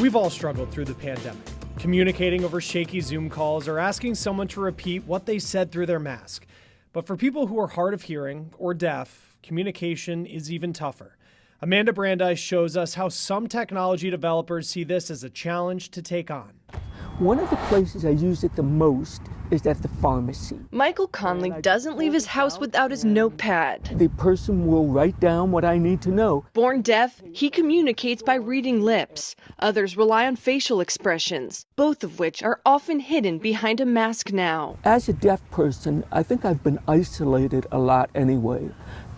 We've all struggled through the pandemic, communicating over shaky Zoom calls or asking someone to repeat what they said through their mask. But for people who are hard of hearing or deaf, communication is even tougher. Amanda Brandeis shows us how some technology developers see this as a challenge to take on. One of the places I use it the most is at the pharmacy. Michael Conley doesn't leave his house without his notepad. The person will write down what I need to know. Born deaf, he communicates by reading lips. Others rely on facial expressions, both of which are often hidden behind a mask now. As a deaf person, I think I've been isolated a lot anyway,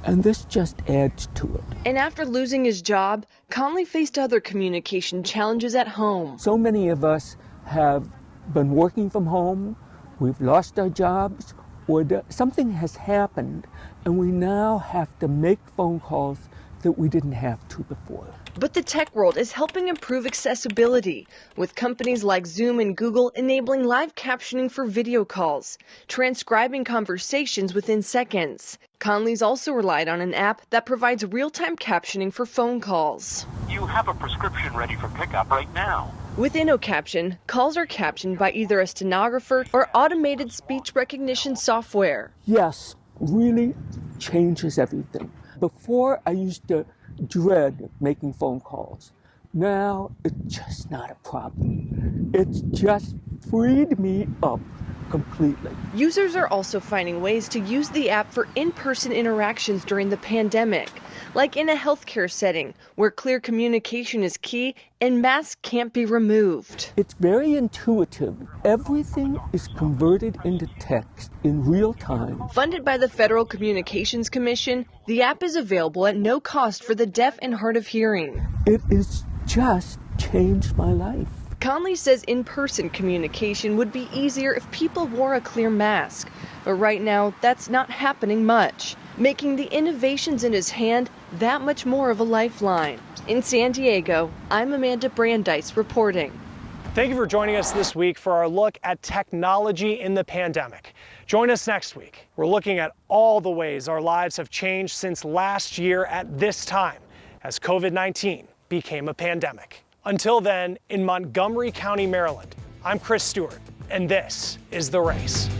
and this just adds to it. And after losing his job, Conley faced other communication challenges at home. So many of us have been working from home, we've lost our jobs, or something has happened, and we now have to make phone calls that we didn't have to before. But the tech world is helping improve accessibility, with companies like Zoom and Google enabling live captioning for video calls, transcribing conversations within seconds. Conley's also relied on an app that provides real-time captioning for phone calls. You have a prescription ready for pickup right now. With InnoCaption, calls are captioned by either a stenographer or automated speech recognition software. Yes, really changes everything. Before, I used to dread making phone calls. Now, it's just not a problem. It's just freed me up completely. Users are also finding ways to use the app for in-person interactions during the pandemic, like in a healthcare setting where clear communication is key and masks can't be removed. It's very intuitive. Everything is converted into text in real time. Funded by the Federal Communications Commission, the app is available at no cost for the deaf and hard of hearing. It has just changed my life. Conley says in-person communication would be easier if people wore a clear mask, but right now that's not happening much, making the innovations in his hand that much more of a lifeline. In San Diego, I'm Amanda Brandeis reporting. Thank you for joining us this week for our look at technology in the pandemic. Join us next week. We're looking at all the ways our lives have changed since last year at this time, as COVID-19 became a pandemic. Until then, in Montgomery County, Maryland, I'm Chris Stewart, and this is The Race.